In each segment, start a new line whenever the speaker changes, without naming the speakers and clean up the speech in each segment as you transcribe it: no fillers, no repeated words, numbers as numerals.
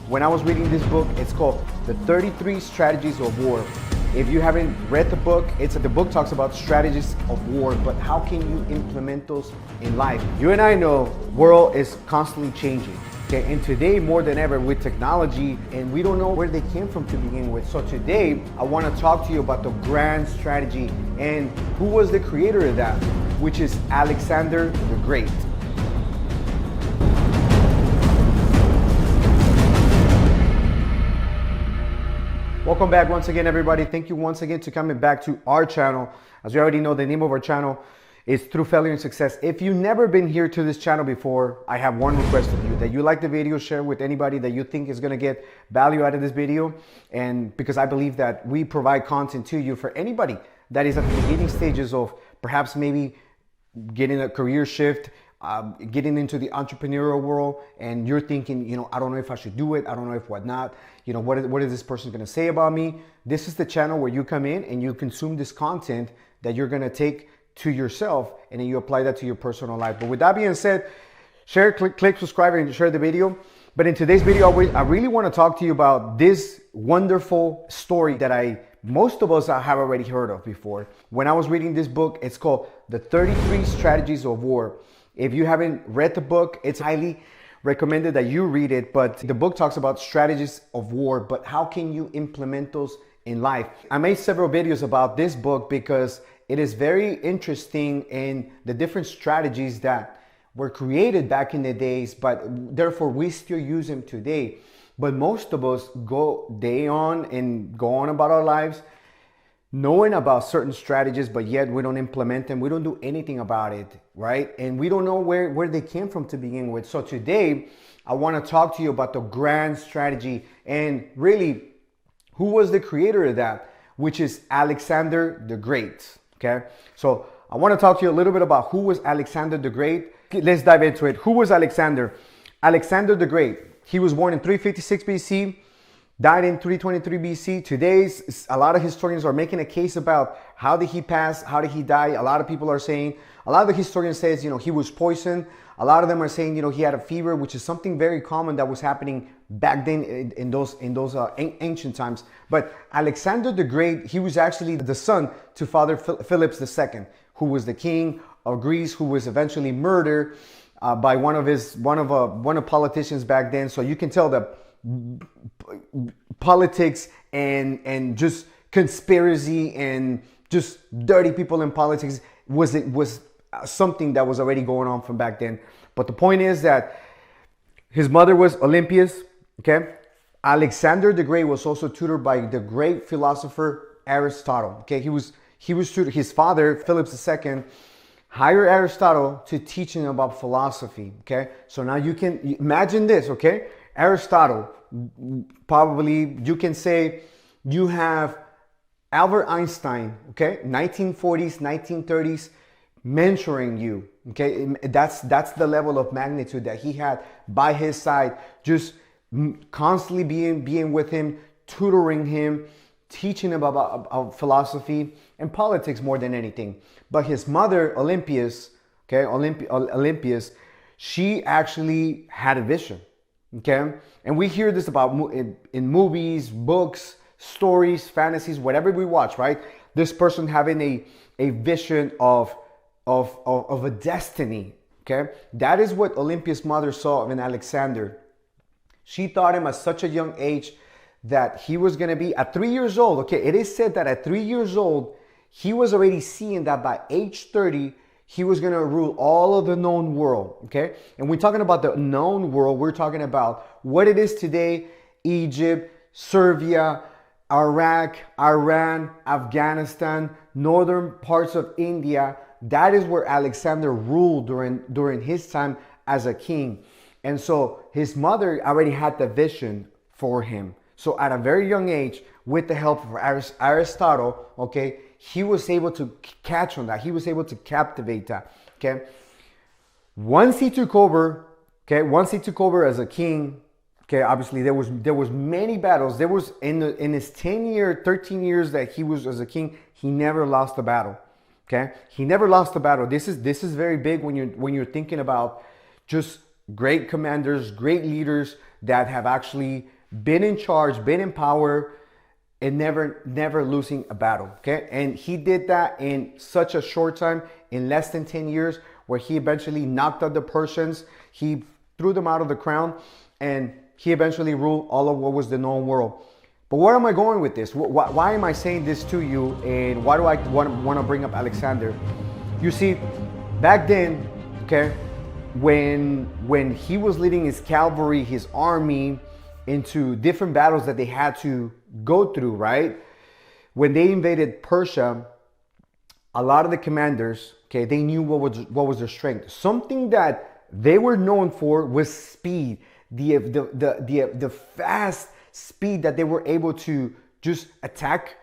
When I was reading this book, it's called The 33 Strategies of War. If you haven't read the book, the book talks about strategies of war, but how can you implement those in life? You and I know world is constantly changing. Okay, and today more than ever with technology, and we don't know where they came from to begin with. So today I want to talk to you about the grand strategy and who was the creator of that, which is Alexander the Great. Welcome back once again, everybody. Thank you once again to coming back to our channel. As you already know, the name of our channel is Through Failure and Success. If you've never been here to this channel before, I have one request of you, that you like the video, share with anybody that you think is going to get value out of this video. And because I believe that we provide content to you for anybody that is at the beginning stages of perhaps maybe getting a career shift, getting into the entrepreneurial world, and you're thinking, I don't know if I should do it. I don't know if whatnot. What is this person going to say about me? This is the channel where you come in and you consume this content that you're going to take to yourself, and then you apply that to your personal life. But with that being said, share, click subscribe, and share the video. But in today's video, I really want to talk to you about this wonderful story that most of us have already heard of before. When I was reading this book, it's called The 33 Strategies of War. If you haven't read the book, it's highly recommended that you read it. But the book talks about strategies of war, but how can you implement those in life? I made several videos about this book because it is very interesting in the different strategies that were created back in the days, but therefore we still use them today. But most of us go on about our lives knowing about certain strategies, but yet we don't implement them. We don't do anything about it, right? And we don't know where they came from to begin with. So today, I want to talk to you about the grand strategy and really who was the creator of that, which is Alexander the Great, okay? So I want to talk to you a little bit about who was Alexander the Great. Let's dive into it. Who was Alexander? Alexander the Great. He was born in 356 BC. Died in 323 BC. Today, a lot of historians are making a case about how did he pass, how did he die. A lot of people are saying, a lot of the historians says, he was poisoned. A lot of them are saying, he had a fever, which is something very common that was happening back then in those ancient times. But Alexander the Great, he was actually the son to Father Philip II, who was the king of Greece, who was eventually murdered by one of politicians back then. So you can tell that politics and just conspiracy and just dirty people in politics was something that was already going on from back then. But the point is that his mother was Olympias, okay? Alexander the Great was also tutored by the great philosopher Aristotle, okay? He was tutored. His father, Philip II, hired Aristotle to teach him about philosophy, okay? So now you can imagine this, okay? Aristotle, probably you can say you have Albert Einstein, okay, 1940s, 1930s, mentoring you, okay? That's the level of magnitude that he had by his side, just constantly being with him, tutoring him, teaching him about philosophy and politics more than anything. But his mother, Olympias, okay, Olympias, she actually had a vision. Okay, and we hear this about in movies, books, stories, fantasies, whatever we watch, right? This person having a vision of a destiny. Okay, that is what Olympia's mother saw in Alexander. She thought him at such a young age that he was going to be at 3 years old. Okay, it is said that at 3 years old, he was already seeing that by age 30. He was going to rule all of the known world, okay? And we're talking about the known world. We're talking about what it is today: Egypt, Serbia, Iraq, Iran, Afghanistan, northern parts of India. That is where Alexander ruled during his time as a king. And so his mother already had the vision for him. So at a very young age, with the help of Aristotle, okay, he was able to catch on that. He was able to captivate that, okay? Once he took over as a king, okay, obviously there was many battles. There was in his 13 years that he was as a king, he never lost a battle, okay? He never lost a battle. This is very big when you're thinking about just great commanders, great leaders that have actually been in charge, been in power, and never losing a battle. Okay, and he did that in such a short time, in less than 10 years, where he eventually knocked out the Persians, he threw them out of the crown, and he eventually ruled all of what was the known world. But where am I going with this? Why am I saying this to you, and why do I want to bring up Alexander? You see, back then, okay, when he was leading his cavalry, his army, into different battles that they had to go through, right? When they invaded Persia, a lot of the commanders, okay, they knew what was their strength. Something that they were known for was speed, the fast speed that they were able to just attack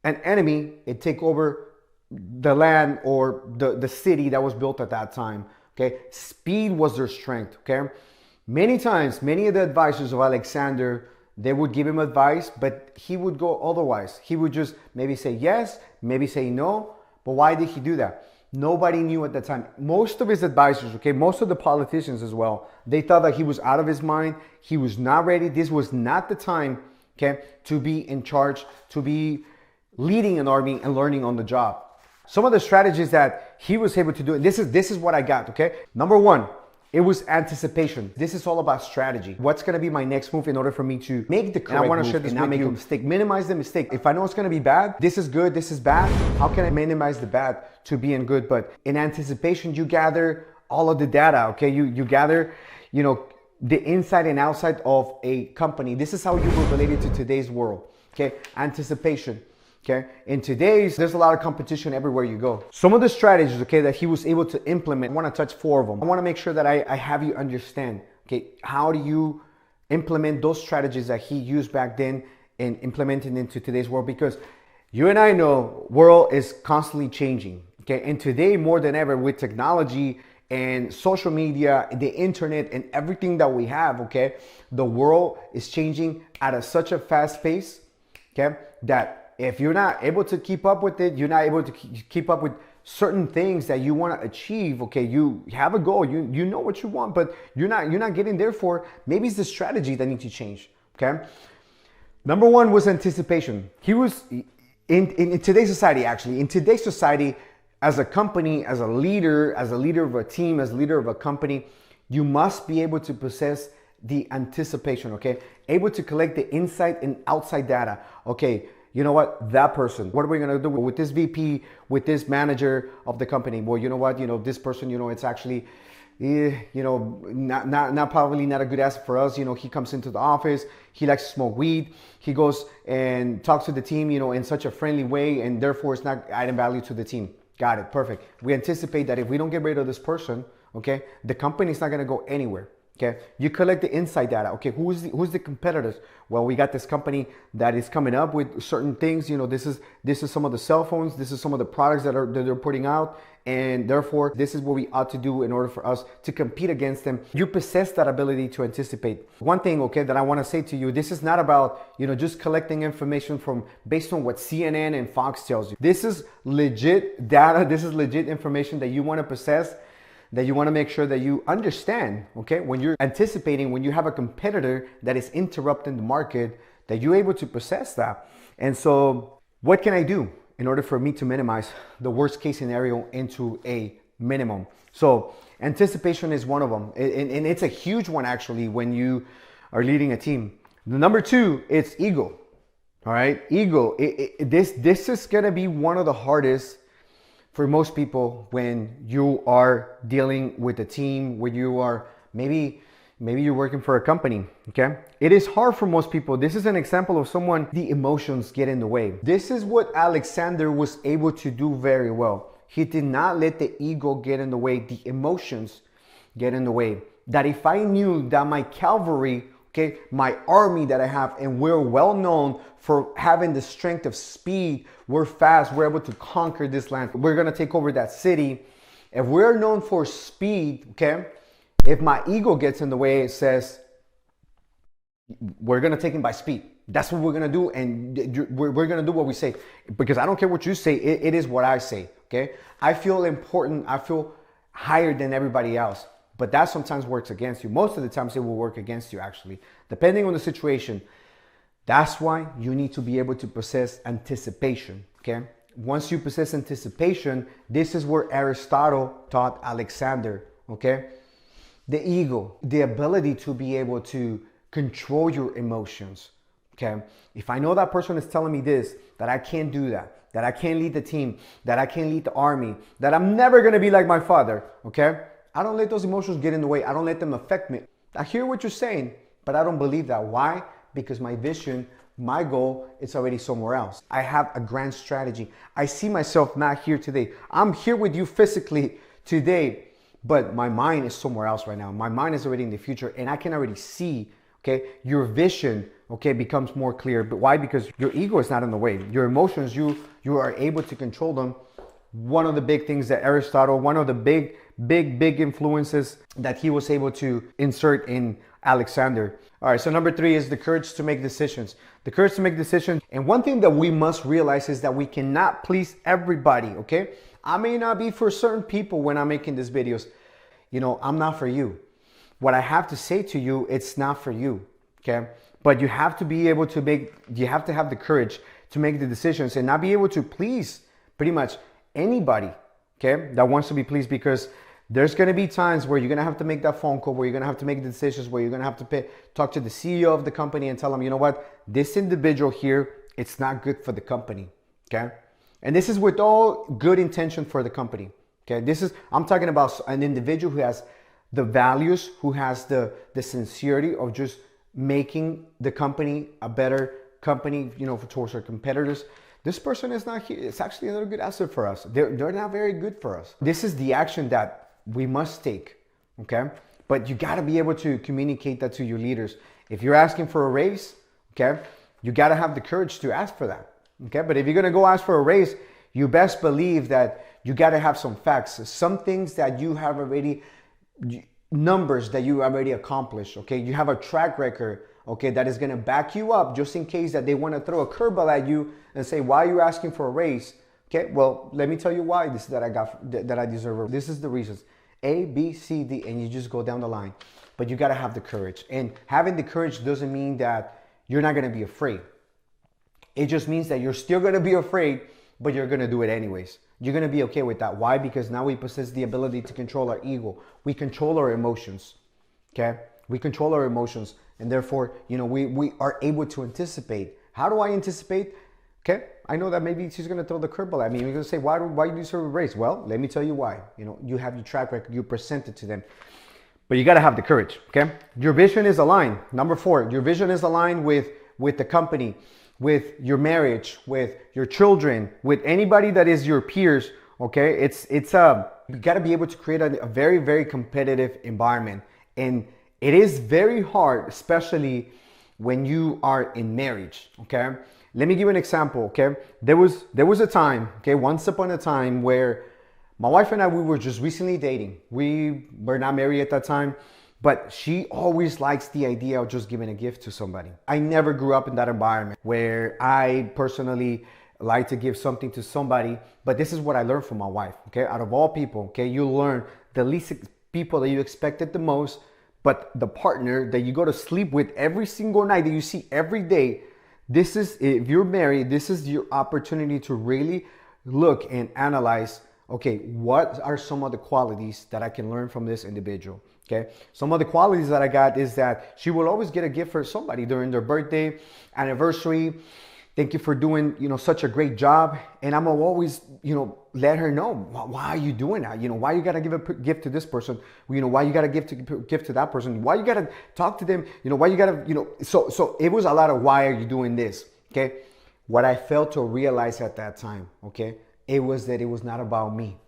an enemy and take over the land or the city that was built at that time. Okay, speed was their strength. Okay, many times, many of the advisors of Alexander, they would give him advice, but he would go otherwise. He would just maybe say yes, maybe say no. But why did he do that? Nobody knew at the time. Most of his advisors, okay, most of the politicians as well, they thought that he was out of his mind. He was not ready. This was not the time, okay, to be in charge, to be leading an army and learning on the job. Some of the strategies that he was able to do, this is what I got, okay? Number one, it was anticipation. This is all about strategy. What's gonna be my next move in order for me to make the correct move? I wanna share this and not make a mistake. Minimize the mistake. If I know it's gonna be bad, this is good, this is bad, how can I minimize the bad to being good? But in anticipation, you gather all of the data, okay? You gather, the inside and outside of a company. This is how you will relate it to today's world, okay? Anticipation. Okay, in today's, there's a lot of competition everywhere you go. Some of the strategies, okay, that he was able to implement, I want to touch 4 of them. I want to make sure that I have you understand, okay, how do you implement those strategies that he used back then and implementing into today's world? Because you and I know world is constantly changing, okay, and today more than ever with technology and social media, the internet, and everything that we have, okay, the world is changing at such a fast pace, okay, that if you're not able to keep up with it, you're not able to keep up with certain things that you want to achieve. Okay, you have a goal, you know what you want, but you're not getting there for. Maybe it's the strategy that needs to change. Okay, number 1 was anticipation. He was in today's society. Actually, in today's society, as a company, as a leader of a team, as a leader of a company, you must be able to possess the anticipation. Okay, able to collect the inside and outside data. Okay. You know what, that person, what are we going to do with this VP, with this manager of the company? Well, you know what, this person, it's actually, not probably not a good asset for us. He comes into the office, he likes to smoke weed, he goes and talks to the team, in such a friendly way, and therefore it's not adding value to the team. Got it, perfect. We anticipate that if we don't get rid of this person, okay, the company's not going to go anywhere. Okay, you collect the inside data. Okay, who's the competitors? Well, we got this company that is coming up with certain things. This is some of the cell phones. This is some of the products that they're putting out, and therefore this is what we ought to do in order for us to compete against them. You possess that ability to anticipate. One thing, okay, that I want to say to you: this is not about just collecting information from based on what CNN and Fox tells you. This is legit data. This is legit information that you want to possess, that you want to make sure that you understand, okay? When you're anticipating, when you have a competitor that is interrupting the market, that you're able to possess that. And so what can I do in order for me to minimize the worst case scenario into a minimum? So anticipation is one of them. And it's a huge one actually when you are leading a team. The number 2, it's ego, all right? Ego, this is gonna be one of the hardest for most people when you are dealing with a team, when you are maybe you're working for a company, okay? It is hard for most people. This is an example of someone, the emotions get in the way. This is what Alexander was able to do very well. He did not let the ego get in the way, the emotions get in the way. That if I knew that my cavalry, okay, my army that I have, and we're well known for having the strength of speed, we're fast, we're able to conquer this land, we're gonna take over that city. If we're known for speed, okay, if my ego gets in the way, it says, we're gonna take him by speed. That's what we're gonna do, and we're gonna do what we say. Because I don't care what you say, it is what I say, okay? I feel important, I feel higher than everybody else. But that sometimes works against you. Most of the times it will work against you, actually, depending on the situation. That's why you need to be able to possess anticipation, okay? Once you possess anticipation, this is where Aristotle taught Alexander, okay? The ego, the ability to be able to control your emotions, okay? If I know that person is telling me this, that I can't do that I can't lead the team, that I can't lead the army, that I'm never gonna be like my father, okay? I don't let those emotions get in the way. I don't let them affect me. I hear what you're saying, but I don't believe that. Why? Because my vision, my goal, it's already somewhere else. I have a grand strategy. I see myself not here today. I'm here with you physically today, but my mind is somewhere else right now. My mind is already in the future, and I can already see, okay, your vision, okay, becomes more clear. But why? Because your ego is not in the way. Your emotions, you are able to control them. One of the big things that Aristotle, one of the big influences that he was able to insert in Alexander. All right, so number 3 is the courage to make decisions. The courage to make decisions. And one thing that we must realize is that we cannot please everybody, okay? I may not be for certain people when I'm making these videos. You know, I'm not for you. What I have to say to you, it's not for you, okay? But you have to be able to you have to have the courage to make the decisions and not be able to please pretty much anybody, okay, that wants to be pleased, because there's going to be times where you're going to have to make that phone call, where you're going to have to make the decisions, where you're going to have to talk to the CEO of the company and tell them, you know what, this individual here, it's not good for the company, okay? And this is with all good intention for the company, okay? I'm talking about an individual who has the values, who has the sincerity of just making the company a better company, you know, towards our competitors. This person is not here. It's actually another good asset for us. They're not very good for us. This is the action that we must take, okay? But you got to be able to communicate that to your leaders. If you're asking for a raise, okay, you got to have the courage to ask for that, okay? But if you're going to go ask for a raise, you best believe that you got to have some facts, some things that you have already, numbers that you already accomplished, okay? You have a track record, okay, that is going to back you up just in case that they want to throw a curveball at you and say, why are you asking for a raise? Okay, well, let me tell you why this is that I deserve. This is the reasons. A, B, C, D, and you just go down the line. But you got to have the courage. And having the courage doesn't mean that you're not going to be afraid. It just means that you're still going to be afraid, but you're going to do it anyways. You're going to be okay with that. Why? Because now we possess the ability to control our ego. We control our emotions, okay? We control our emotions, and therefore, you know, we are able to anticipate. How do I anticipate? Okay, I know that maybe she's going to throw the curveball at me. You're going to say, why do you deserve a raise? Well, let me tell you why. You know, you have your track record, you present it to them. But you got to have the courage, okay? Your vision is aligned. Number 4, your vision is aligned with the company, with your marriage, with your children, with anybody that is your peers, okay? You got to be able to create a very, very competitive environment. And it is very hard, especially when you are in marriage, okay? Let me give you an example, okay? There was a time, okay, once upon a time where my wife and I, we were just recently dating. We were not married at that time, but she always likes the idea of just giving a gift to somebody. I never grew up in that environment where I personally like to give something to somebody, but this is what I learned from my wife, okay? Out of all people, okay, you learn the least people that you expected the most, but the partner that you go to sleep with every single night, that you see every day. This is, if you're married, this is your opportunity to really look and analyze, okay, what are some of the qualities that I can learn from this individual, okay? Some of the qualities that I got is that she will always get a gift for somebody during their birthday, anniversary. Thank you for doing, you know, such a great job. And I'm gonna always, you know, let her know, why are you doing that? You know, why you gotta give a gift to this person? You know, why you gotta give to that person? Why you gotta talk to them? You know, why you gotta, you know, so it was a lot of why are you doing this? Okay. What I failed to realize at that time, okay, it was that it was not about me.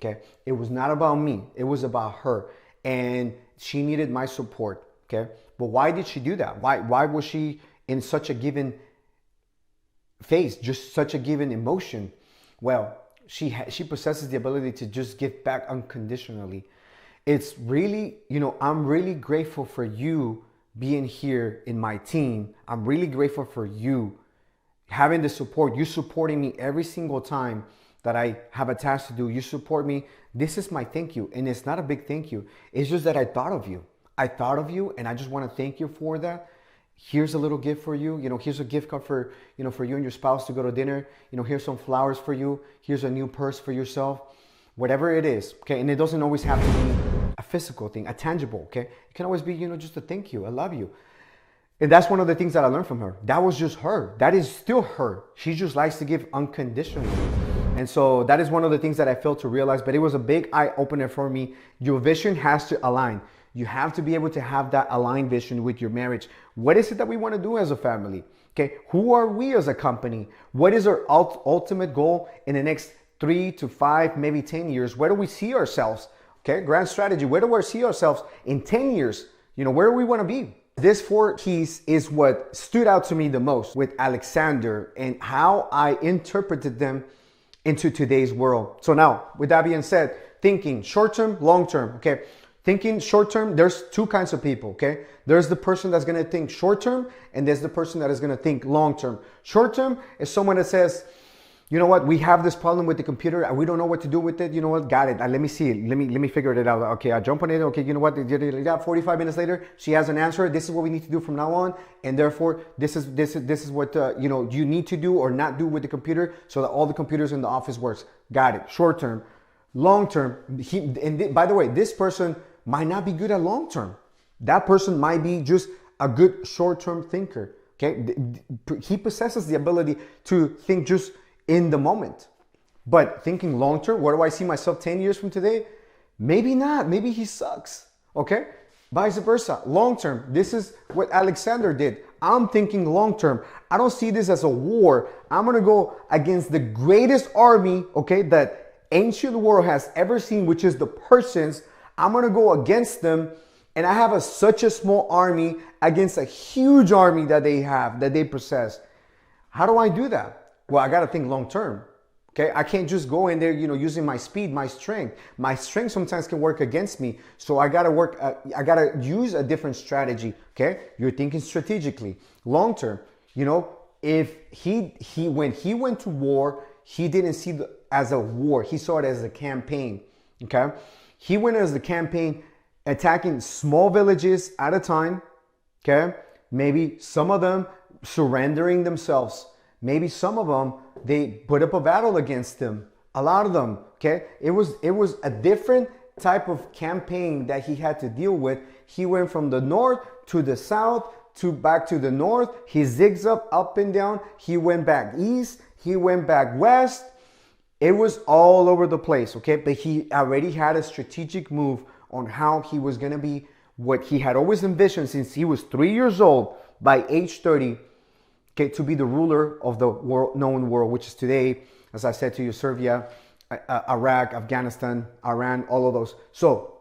Okay. It was not about me. It was about her. And she needed my support. Okay. But why did she do that? Why was she in such a given phase, just such a given emotion? Well, she possesses the ability to just give back unconditionally. It's really, you know, I'm really grateful for you being here in my team. I'm really grateful for you having the support, you supporting me every single time that I have a task to do. You support me. This is my thank you. And it's not a big thank you. It's just that I thought of you. I thought of you and I just want to thank you for that. Here's a little gift for you. Here's a gift card for, for you and your spouse to go to dinner. Here's some flowers for you. Here's a new purse for yourself. Whatever it is, okay? And it doesn't always have to be a physical thing, a tangible, okay? It can always be, just a thank you. I love you. And that's one of the things that I learned from her. That was just her. That is still her. She just likes to give unconditionally. And so that is one of the things that I failed to realize, but it was a big eye opener for me. Your vision has to align. You have to be able to have that aligned vision with your marriage. What is it that we want to do as a family? Okay, who are we as a company? What is our ultimate goal in the next 3 to 5, maybe 10 years? Where do we see ourselves? Okay, grand strategy. Where do we see ourselves in 10 years? Where do we want to be? This 4 keys is what stood out to me the most with Alexander and how I interpreted them into today's world. So now, with that being said, thinking short-term, long-term, okay? Thinking short-term, there's 2 kinds of people, okay? There's the person that's gonna think short-term, and there's the person that is gonna think long-term. Short-term is someone that says, you know what, we have this problem with the computer, we don't know what to do with it, you know what, got it, let me see it, let me figure it out. Okay, I jump on it, okay, you know what, 45 minutes later, she has an answer, this is what we need to do from now on, and therefore, this is what, you need to do or not do with the computer so that all the computers in the office works. Got it, short-term. Long-term, by the way, this person might not be good at long-term. That person might be just a good short-term thinker, okay? He possesses the ability to think just in the moment. But thinking long-term, where do I see myself 10 years from today? Maybe not, maybe he sucks, okay? Vice versa, long-term, this is what Alexander did. I'm thinking long-term. I don't see this as a war. I'm gonna go against the greatest army, okay, that ancient world has ever seen, which is the Persians. I'm gonna go against them, and I have such a small army against a huge army that they have, that they possess. How do I do that? Well, I gotta think long term. Okay, I can't just go in there, using my speed, my strength. My strength sometimes can work against me, so I gotta use a different strategy. Okay, you're thinking strategically, long term. If when he went to war, he didn't see it as a war. He saw it as a campaign. Okay. He went as a campaign, attacking small villages at a time, okay? Maybe some of them surrendering themselves. Maybe some of them, they put up a battle against them. A lot of them, okay? It was a different type of campaign that he had to deal with. He went from the north to the south to back to the north. He zigzagged up and down. He went back east. He went back west. It was all over the place, okay? But he already had a strategic move on how he was going to be what he had always envisioned since he was 3 years old by age 30, okay, to be the ruler of the known world, which is today, as I said to you, Serbia, Iraq, Afghanistan, Iran, all of those. So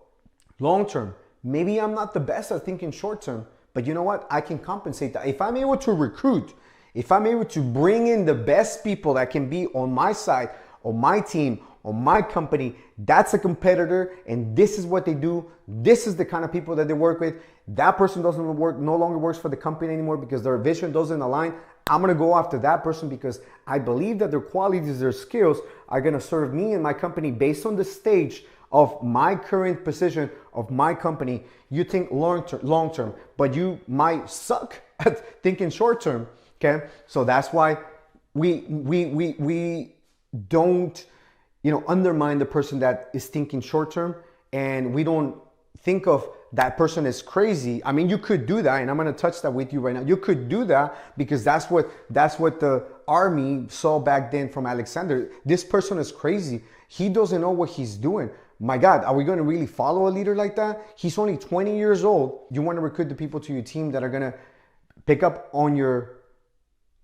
long term, maybe I'm not the best at thinking short term, but you know what? I can compensate that. If I'm able to recruit, if I'm able to bring in the best people that can be on my side, on my team, on my company, that's a competitor, and this is what they do. This is the kind of people that they work with. That person no longer works for the company anymore because their vision doesn't align. I'm gonna go after that person because I believe that their qualities, their skills are gonna serve me and my company based on the stage of my current position of my company. You think long term, but you might suck at thinking short term. Okay, so that's why we don't undermine the person that is thinking short term, and we don't think of that person as crazy. I mean, you could do that, and I'm going to touch that with you right now. You could do that because that's what the army saw back then from Alexander. This person is crazy. He doesn't know what he's doing. My God, are we going to really follow a leader like that? He's only 20 years old. You want to recruit the people to your team that are going to pick up on your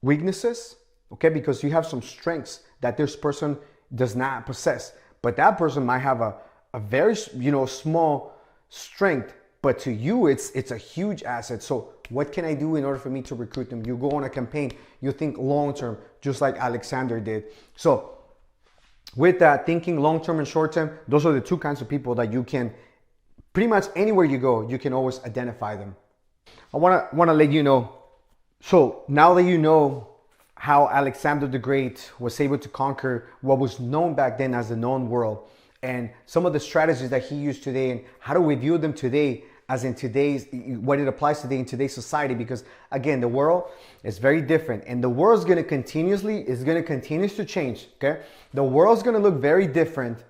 weaknesses, okay? Because you have some strengths that this person does not possess. But that person might have a very small strength, but to you it's a huge asset. So what can I do in order for me to recruit them? You go on a campaign, you think long term, just like Alexander did. So with that, thinking long term and short term, those are the 2 kinds of people that you can pretty much anywhere you go, you can always identify them. I want to let you know. So now that you know how Alexander the Great was able to conquer what was known back then as the known world, and some of the strategies that he used today, and how do we view them today, as in today's, what it applies today in today's society. Because again, the world is very different, and the world's going to continue to change. Okay, the world's going to look very different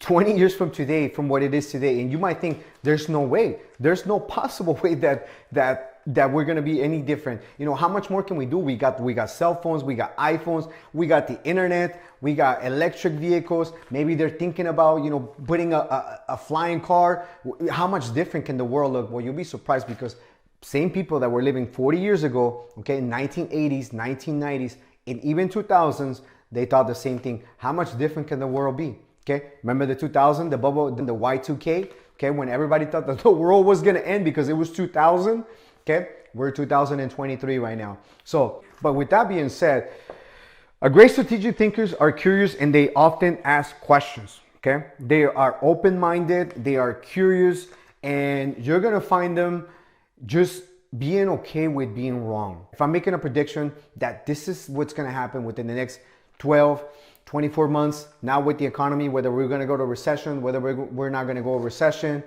20 years from today from what it is today. And you might think there's no there's no possible way that we're going to be any different. You know, how much more can we do? We got cell phones, we got iPhones, we got the internet, we got electric vehicles. Maybe they're thinking about, you know, putting a flying car. How much different can the world look? Well, you'll be surprised, because same people that were living 40 years ago, okay, 1980s, 1990s, and even 2000s, they thought the same thing. How much different can the world be? Okay, remember the 2000, the bubble, the Y2K, okay, when everybody thought that the world was going to end because it was 2000. Okay, we're 2023 right now. So, but with that being said, great strategic thinkers are curious, and they often ask questions. Okay, they are open-minded, they are curious, and you're going to find them just being okay with being wrong. If I'm making a prediction that this is what's going to happen within the next 12, 24 months, now with the economy, whether we're going to go to recession, whether we're not going to go to recession,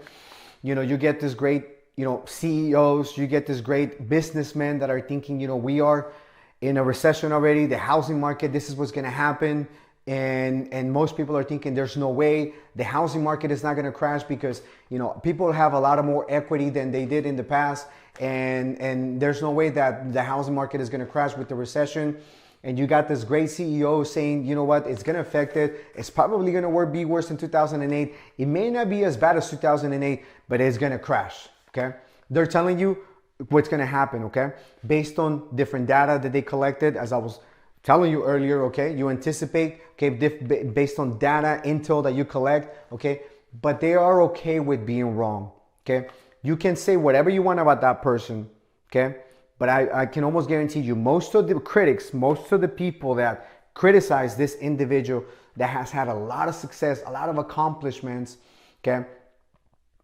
you know, you get this great, you know, CEOs, you get this great businessmen that are thinking, you know, we are in a recession already, the housing market, this is what's going to happen. And most people are thinking there's no way the housing market is not going to crash, because, you know, people have a lot of more equity than they did in the past. And there's no way that the housing market is going to crash with the recession. And you got this great CEO saying, you know what, it's going to affect it. It's probably going to be worse than 2008. It may not be as bad as 2008, but it's going to crash, okay? They're telling you what's going to happen, okay? Based on different data that they collected, as I was telling you earlier, okay? You anticipate, okay, based on data, intel that you collect, okay? But they are okay with being wrong, okay? You can say whatever you want about that person, okay? But I can almost guarantee you, most of the critics, most of the people that criticize this individual that has had a lot of success, a lot of accomplishments, okay,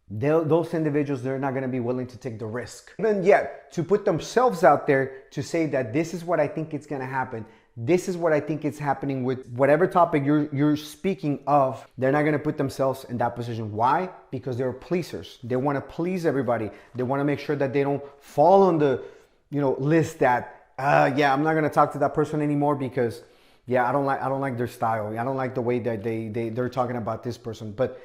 those individuals, they're not going to be willing to take the risk. Even yet, to put themselves out there to say that this is what I think it's going to happen. This is what I think is happening with whatever topic you're speaking of. They're not going to put themselves in that position. Why? Because they're pleasers. They want to please everybody. They want to make sure that they don't fall on the, you know, list that, yeah, I'm not going to talk to that person anymore because, yeah, I don't like their style. I don't like the way that they're talking about this person. But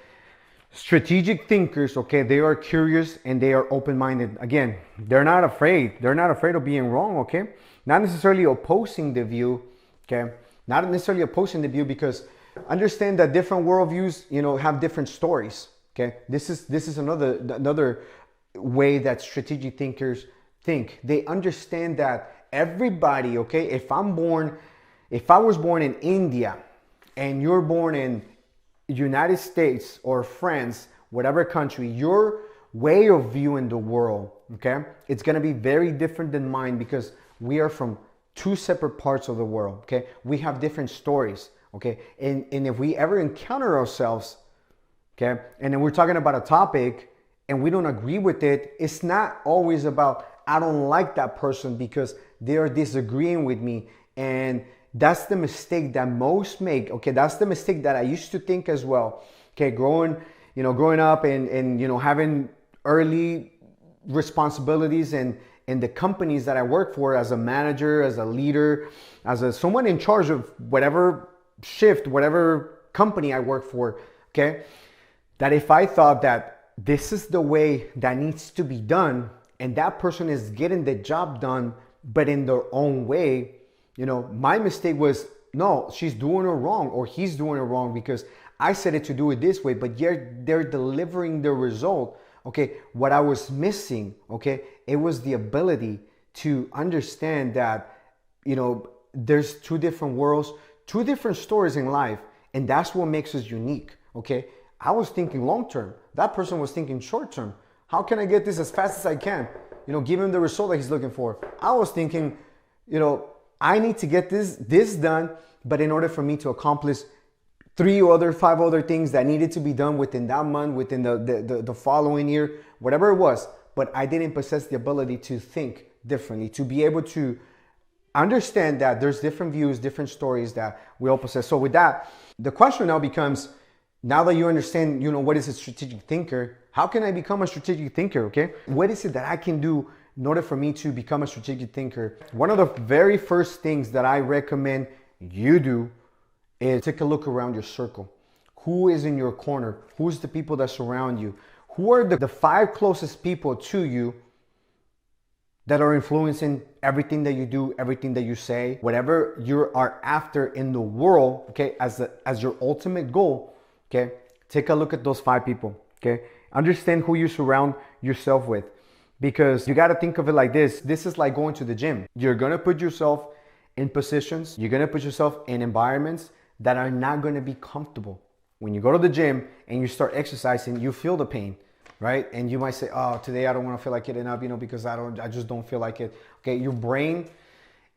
strategic thinkers, okay, they are curious and they are open-minded. Again, they're not afraid. They're not afraid of being wrong, okay? Not necessarily opposing the view, okay? Not necessarily opposing the view, because understand that different worldviews, you know, have different stories, okay? This is another way that strategic thinkers think. They understand that everybody, okay, if I was born in India and you're born in United States or France, whatever country, your way of viewing the world, okay, it's going to be very different than mine, because we are from two separate parts of the world, okay? We have different stories, okay? And if we ever encounter ourselves, okay, and then we're talking about a topic and we don't agree with it, it's not always about, I don't like that person because they are disagreeing with me. And that's the mistake that most make, okay? That's the mistake that I used to think as well, okay? Growing up and you know, having early responsibilities and the companies that I work for, as a manager, as a leader, as someone in charge of whatever shift, whatever company I work for, okay? That if I thought that this is the way that needs to be done, and that person is getting the job done, but in their own way, you know, my mistake was, no, she's doing it wrong or he's doing it wrong because I said it to do it this way, but they're delivering the result. Okay, what I was missing, okay, it was the ability to understand that, you know, there's two different worlds, two different stories in life, and that's what makes us unique, okay? I was thinking long term. That person was thinking short term. How can I get this as fast as I can? You know, give him the result that he's looking for. I was thinking, you know, I need to get this done, but in order for me to accomplish 5 other things that needed to be done within that month, within the following year, whatever it was, but I didn't possess the ability to think differently, to be able to understand that there's different views, different stories that we all possess. So with that, the question now becomes, now that you understand, what is a strategic thinker, how can I become a strategic thinker, okay? What is it that I can do in order for me to become a strategic thinker? One of the very first things that I recommend you do is take a look around your circle. Who is in your corner? Who's the people that surround you? Who are the 5 closest people to you that are influencing everything that you do, everything that you say, whatever you are after in the world, okay, as your ultimate goal, okay? Take a look at those 5 people, okay? Understand who you surround yourself with, because you got to think of it like this. This is like going to the gym. You're going to put yourself in positions, you're going to put yourself in environments that are not going to be comfortable. When you go to the gym and you start exercising, you feel the pain, right? And you might say, oh, today I don't want to feel like it enough, because I just don't feel like it. Okay, your brain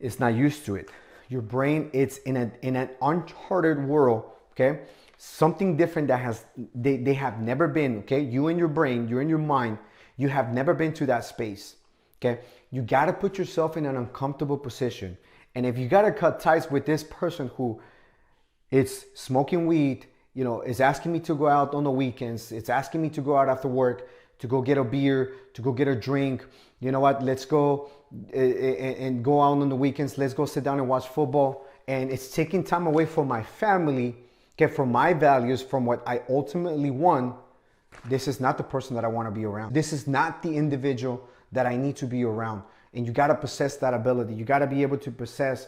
is not used to it. Your brain, it's in an uncharted world, okay? Something different that they have never been, okay? You and your brain, you and your mind, you have never been to that space, okay? You got to put yourself in an uncomfortable position. And if you got to cut ties with this person who is smoking weed, is asking me to go out on the weekends, it's asking me to go out after work, to go get a beer, to go get a drink, you know what, let's go and go out on the weekends, let's go sit down and watch football. And it's taking time away from my family, okay, from my values, from what I ultimately want. This is not the person that I want to be around. This is not the individual that I need to be around. And you got to possess that ability. You got to be able to possess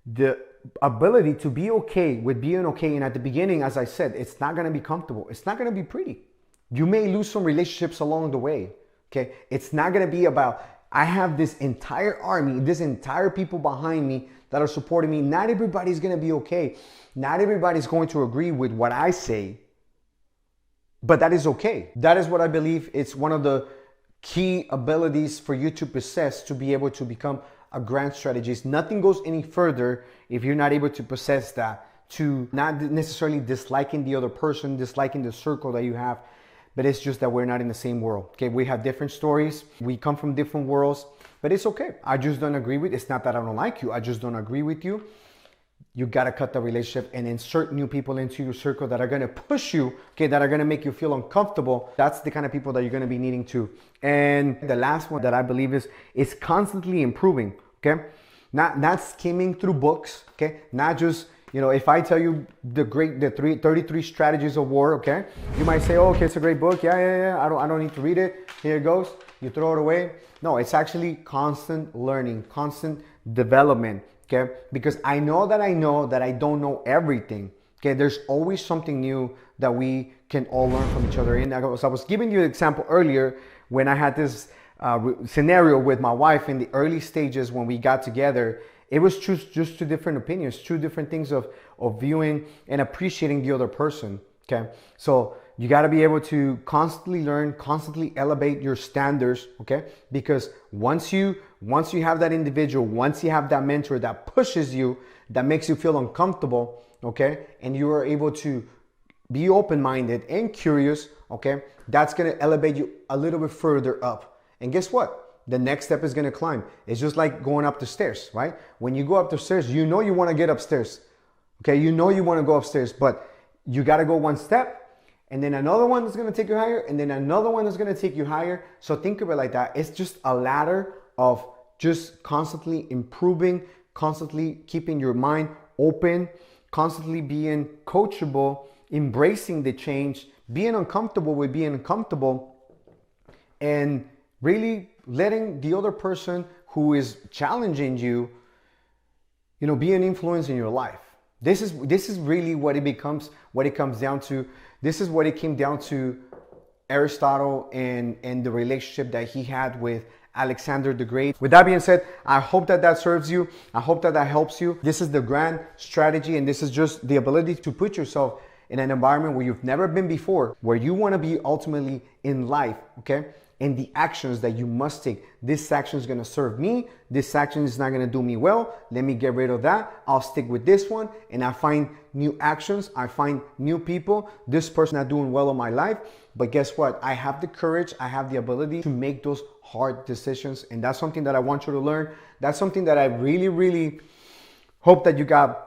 the ability to be okay with being okay. And at the beginning, as I said, it's not going to be comfortable. It's not going to be pretty. You may lose some relationships along the way. Okay. It's not going to be about, I have this entire army, this entire people behind me that are supporting me. Not everybody's going to be okay. Not everybody's going to agree with what I say, but that is okay. That is what I believe. It's one of the key abilities for you to possess to be able to become a grand strategist. Nothing goes any further if you're not able to possess that, to not necessarily disliking the other person, disliking the circle that you have, but it's just that we're not in the same world. Okay, we have different stories, we come from different worlds, but it's okay. I just don't agree with, it's not that I don't like you, I just don't agree with you. You got to cut the relationship and insert new people into your circle that are going to push you, okay, that are going to make you feel uncomfortable. That's the kind of people that you're going to be needing to. And the last one that I believe is constantly improving, okay? Not skimming through books, okay? Not just, if I tell you the 33 strategies of war, okay? You might say, oh, okay, it's a great book. Yeah. I don't need to read it. Here it goes. You throw it away. No, it's actually constant learning, constant development. Okay, because I know that I don't know everything. Okay, there's always something new that we can all learn from each other. And I was giving you an example earlier when I had this scenario with my wife in the early stages when we got together. It was just 2 different opinions, 2 different things of viewing and appreciating the other person. Okay, so you got to be able to constantly learn, constantly elevate your standards. Okay, because once you have that individual, once you have that mentor that pushes you, that makes you feel uncomfortable, okay, and you are able to be open-minded and curious, okay, that's going to elevate you a little bit further up. And guess what? The next step is going to climb. It's just like going up the stairs, right? When you go up the stairs, you know you want to get upstairs, okay, you know you want to go upstairs, but you got to go 1 step. And then another one is going to take you higher. And then another one is going to take you higher. So think of it like that. It's just a ladder of just constantly improving, constantly keeping your mind open, constantly being coachable, embracing the change, being uncomfortable with being uncomfortable, and really letting the other person who is challenging you, be an influence in your life. This is really what it comes down to. This is what it came down to Aristotle and the relationship that he had with Alexander the Great. With that being said, I hope that serves you. I hope that helps you. This is the grand strategy, and this is just the ability to put yourself in an environment where you've never been before, where you want to be ultimately in life, okay? and the actions that you must take. This action is going to serve me. This action is not going to do me well. Let me get rid of that. I'll stick with this one, and I find new actions. I find new people. This person not doing well in my life, but guess what? I have the courage. I have the ability to make those hard decisions, and that's something that I want you to learn. That's something that I really, really hope that you got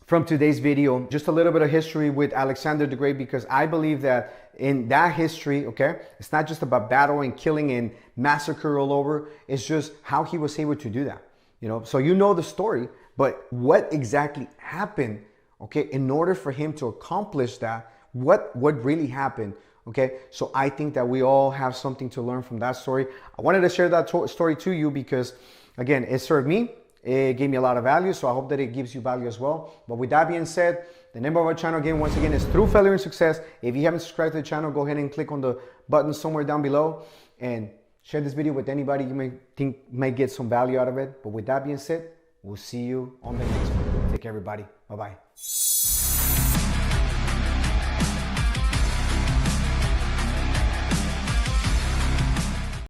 from today's video. Just a little bit of history with Alexander the Great, because I believe that in that history, okay, it's not just about battle and killing and massacre all over. It's just how he was able to do that. You know, so you know the story, but what exactly happened, okay, in order for him to accomplish that? What really happened? Okay, so I think that we all have something to learn from that story. I wanted to share that story to you because, again, it served me. It gave me a lot of value, so I hope that it gives you value as well. But with that being said, the name of our channel, again, once again, is Through Failure and Success. If you haven't subscribed to the channel, go ahead and click on the button somewhere down below and share this video with anybody you may think might get some value out of it. But with that being said, we'll see you on the next one. Take care, everybody. Bye-bye.